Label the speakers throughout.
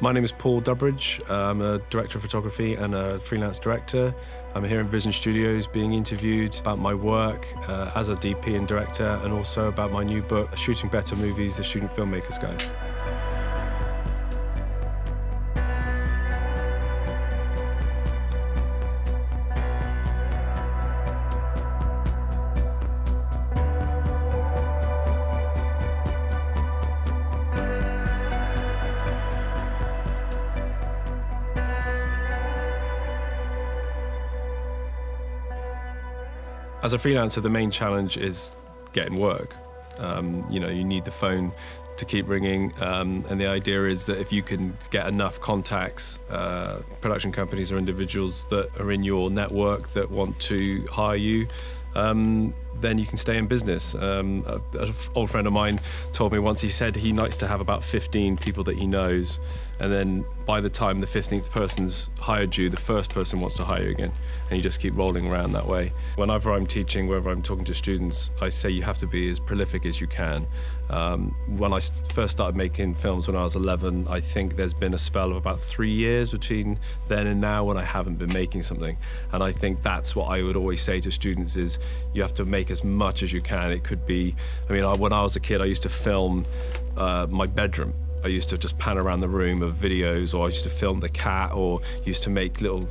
Speaker 1: My name is Paul Dudbridge. I'm a director of photography and a freelance director. I'm here in Vision Studios being interviewed about my work as a DP and director, and also about my new book, Shooting Better Movies, The Student Filmmakers Guide. As a freelancer, the main challenge is getting work. You need the phone to keep ringing, and the idea is that if you can get enough contacts, production companies or individuals that are in your network that want to hire you, then you can stay in business. An old friend of mine told me once, he said he likes to have about 15 people that he knows, and then by the time the 15th person's hired you, the first person wants to hire you again, and you just keep rolling around that way. Whenever I'm teaching, wherever I'm talking to students, I say you have to be as prolific as you can. When I first started making films when I was 11, I think there's been a spell of about 3 years between then and now when I haven't been making something. And I think that's what I would always say to students is you have to make as much as you can. It could be, when I was a kid, I used to film my bedroom. I used to just pan around the room of videos, or I used to film the cat, or used to make little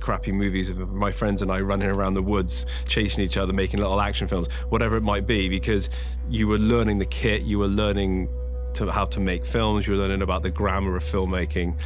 Speaker 1: crappy movies of my friends and I running around the woods, chasing each other, making little action films, whatever it might be, because you were learning the kit, you were learning how to make films, you were learning about the grammar of filmmaking.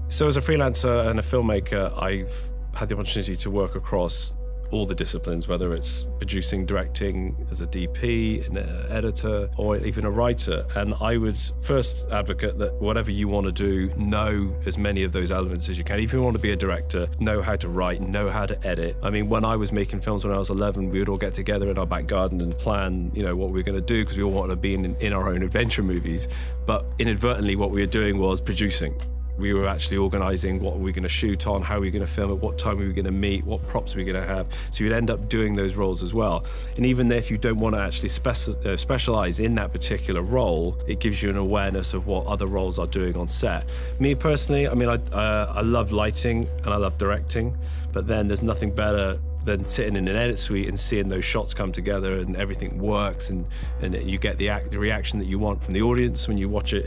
Speaker 1: So as a freelancer and a filmmaker, I've had the opportunity to work across all the disciplines, whether it's producing, directing as a DP, an editor, or even a writer. And I would first advocate that whatever you want to do, know as many of those elements as you can. If you want to be a director, know how to write, know how to edit. When I was making films when I was 11, we would all get together in our back garden and plan, what we were going to do, because we all wanted to be in our own adventure movies. But inadvertently, what we were doing was producing. We were actually organising what were we going to shoot on, how were we going to film it, what time we were going to meet, what props we were going to have. So you'd end up doing those roles as well. And even if you don't want to actually specialise in that particular role, it gives you an awareness of what other roles are doing on set. Me personally, I love lighting and I love directing, but then there's nothing better than sitting in an edit suite and seeing those shots come together and everything works, and you get the reaction that you want from the audience when you watch it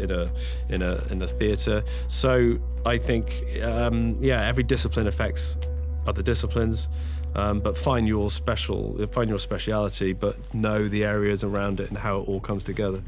Speaker 1: in a theatre. So I think every discipline affects other disciplines, but find your speciality, but know the areas around it and how it all comes together.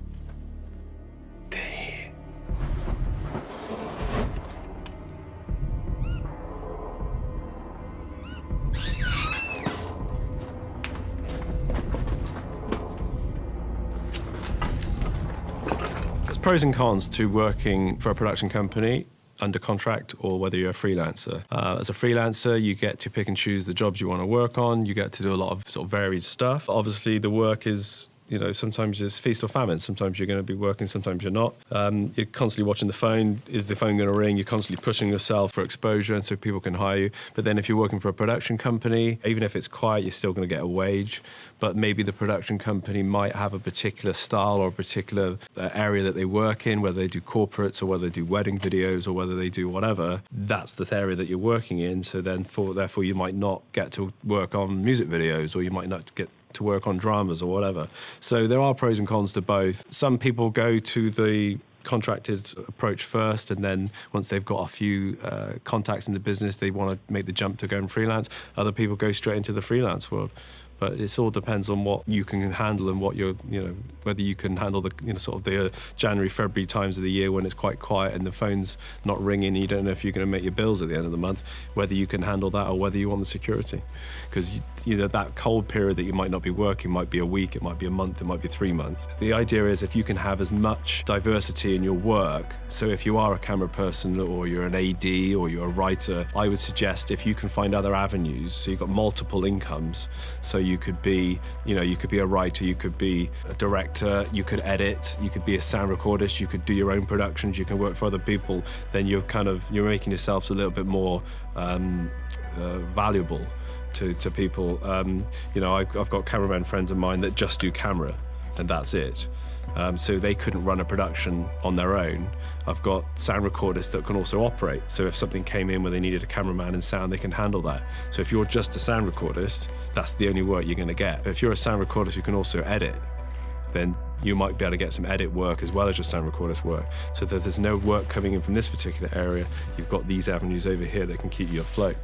Speaker 1: Pros and cons to working for a production company under contract, or whether you're a freelancer. As a freelancer, you get to pick and choose the jobs you want to work on. You get to do a lot of sort of varied stuff. Obviously, the work is, sometimes it's feast or famine. Sometimes you're going to be working, sometimes you're not. You're constantly watching the phone. Is the phone going to ring? You're constantly pushing yourself for exposure, and so people can hire you. But then if you're working for a production company, even if it's quiet, you're still going to get a wage. But maybe the production company might have a particular style or a particular area that they work in, whether they do corporates or whether they do wedding videos or whether they do whatever. That's the area that you're working in. So then, therefore, you might not get to work on music videos, or you might not get to work on dramas or whatever. So there are pros and cons to both. Some people go to the contracted approach first, and then once they've got a few contacts in the business, they want to make the jump to go and freelance. Other people go straight into the freelance world. But it all depends on what you can handle and what you're, whether you can handle the, the January, February times of the year when it's quite quiet and the phone's not ringing, you don't know if you're going to make your bills at the end of the month, whether you can handle that or whether you want the security. Because, that cold period that you might not be working might be a week, it might be a month, it might be 3 months. The idea is if you can have as much diversity in your work, so if you are a camera person or you're an AD or you're a writer, I would suggest if you can find other avenues, so you've got multiple incomes, so you could be, you could be a writer, you could be a director, you could edit, you could be a sound recordist, you could do your own productions, you can work for other people, then you're making yourself a little bit more valuable to people. I've got cameraman friends of mine that just do camera, and that's it. So they couldn't run a production on their own. I've got sound recorders that can also operate. So if something came in where they needed a cameraman and sound, they can handle that. So if you're just a sound recordist, that's the only work you're going to get. But if you're a sound recordist who can also edit, then you might be able to get some edit work as well as your sound recordist work. So that there's no work coming in from this particular area, you've got these avenues over here that can keep you afloat.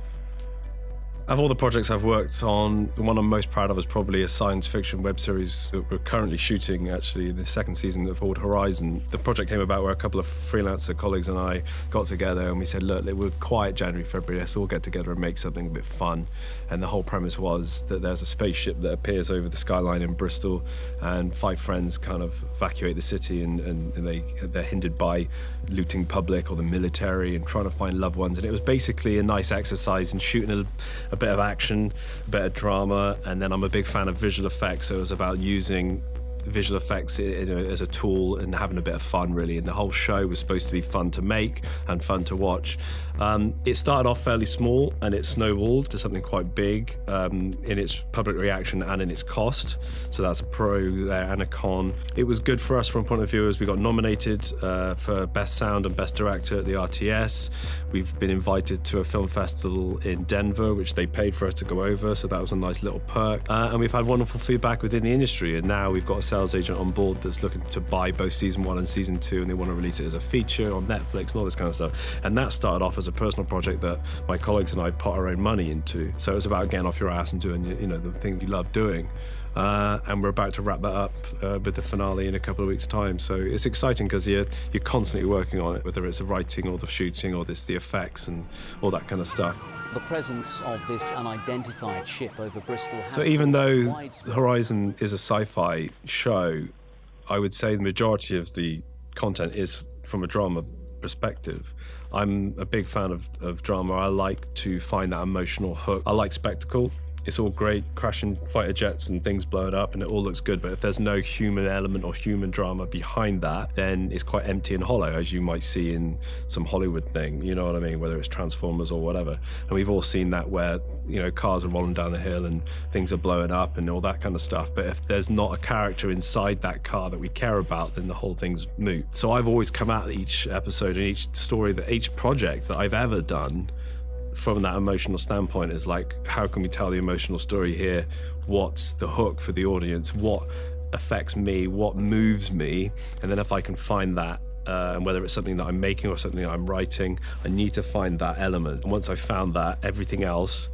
Speaker 1: Of all the projects I've worked on, the one I'm most proud of is probably a science fiction web series that we're currently shooting, actually, in the second season of Old Horizon. The project came about where a couple of freelancer colleagues and I got together and we said, look, we're quiet January, February, let's all get together and make something a bit fun. And the whole premise was that there's a spaceship that appears over the skyline in Bristol, and 5 friends kind of evacuate the city, and they're hindered by looting public or the military and trying to find loved ones. And it was basically a nice exercise in shooting a bit of action, a bit of drama, and then I'm a big fan of visual effects, so it was about using visual effects as a tool and having a bit of fun, really. And the whole show was supposed to be fun to make and fun to watch. It started off fairly small and it snowballed to something quite big in its public reaction and in its cost. So that's a pro there and a con. It was good for us from a point of view as we got nominated for Best Sound and Best Director at the RTS. We've been invited to a film festival in Denver, which they paid for us to go over, so that was a nice little perk. And we've had wonderful feedback within the industry, and now we've got a sales agent on board that's looking to buy both season 1 and season 2, and they want to release it as a feature on Netflix and all this kind of stuff. And that started off as a personal project that my colleagues and I put our own money into. So it's about getting off your ass and doing the thing you love doing. And we're about to wrap that up with the finale in a couple of weeks' time. So it's exciting because you're constantly working on it, whether it's the writing or the shooting or the effects and all that kind of stuff.
Speaker 2: The presence of this unidentified ship over Bristol has...
Speaker 1: So even though Horizon is a sci-fi show, I would say the majority of the content is from a drama perspective. I'm a big fan of drama. I like to find that emotional hook. I like spectacle. It's all great, crashing fighter jets and things blowing up, and it all looks good, but if there's no human element or human drama behind that, then it's quite empty and hollow, as you might see in some Hollywood thing, you know what I mean, whether it's Transformers or whatever. And we've all seen that where, cars are rolling down the hill and things are blowing up and all that kind of stuff, but if there's not a character inside that car that we care about, then the whole thing's moot. So I've always come at each episode and each story, each project that I've ever done from that emotional standpoint is like, how can we tell the emotional story here? What's the hook for the audience? What affects me? What moves me? And then if I can find that, and whether it's something that I'm making or something that I'm writing, I need to find that element. And once I've found that, everything else,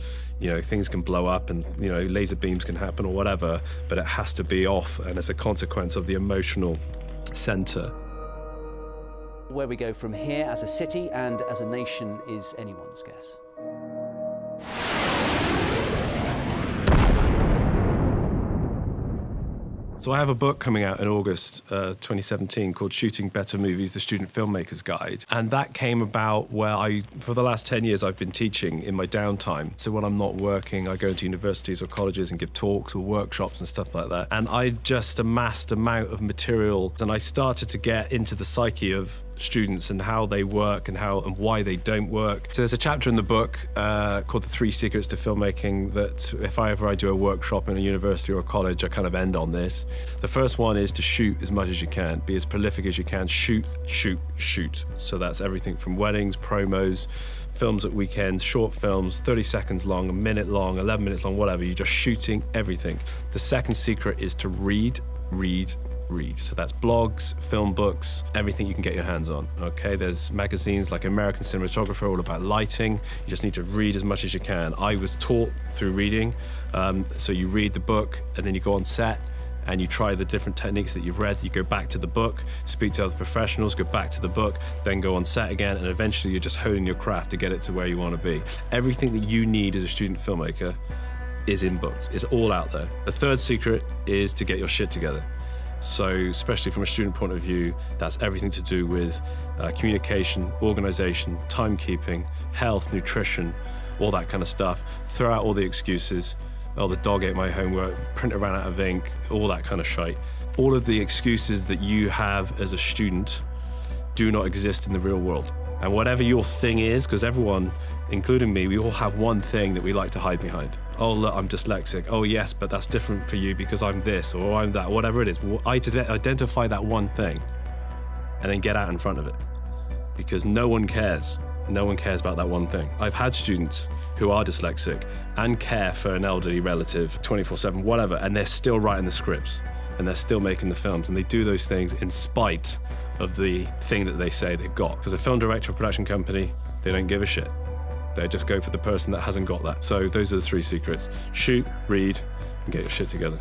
Speaker 1: things can blow up and, laser beams can happen or whatever, but it has to be off, and as a consequence of the emotional center.
Speaker 2: Where we go from here as a city and as a nation is anyone's guess.
Speaker 1: So I have a book coming out in August 2017 called Shooting Better Movies, the Student Filmmakers Guide. And that came about where for the last 10 years, I've been teaching in my downtime. So when I'm not working, I go into universities or colleges and give talks or workshops and stuff like that. And I just amassed an amount of material, and I started to get into the psyche of students and how they work and why they don't work. So there's a chapter in the book called The 3 Secrets to Filmmaking that if I do a workshop in a university or a college, I kind of end on this. The first one is to shoot as much as you can, be as prolific as you can, shoot. So that's everything from weddings, promos, films at weekends, short films, 30 seconds long, a minute long, 11 minutes long, whatever. You're just shooting everything. The second secret is to read. So that's blogs, film books, everything you can get your hands on, okay? There's magazines like American Cinematographer, all about lighting. You just need to read as much as you can. I was taught through reading, so you read the book and then you go on set and you try the different techniques that you've read. You go back to the book, speak to other professionals, go back to the book, then go on set again, and eventually you're just honing your craft to get it to where you want to be. Everything that you need as a student filmmaker is in books. It's all out there. The third secret is to get your shit together. So especially from a student point of view, that's everything to do with communication, organization, timekeeping, health, nutrition, all that kind of stuff. Throw out all the excuses. Oh, the dog ate my homework, printer ran out of ink, all that kind of shite. All of the excuses that you have as a student do not exist in the real world. And whatever your thing is, because everyone, including me, we all have one thing that we like to hide behind. Oh, look, I'm dyslexic. Oh, yes, but that's different for you because I'm this or I'm that, whatever it is. Identify that one thing and then get out in front of it, because no one cares. No one cares about that one thing. I've had students who are dyslexic and care for an elderly relative 24/7, whatever, and they're still writing the scripts and they're still making the films, and they do those things in spite of the thing that they say they've got. Because a film director or production company, they don't give a shit. They just go for the person that hasn't got that. So those are the 3 secrets. Shoot, read, and get your shit together.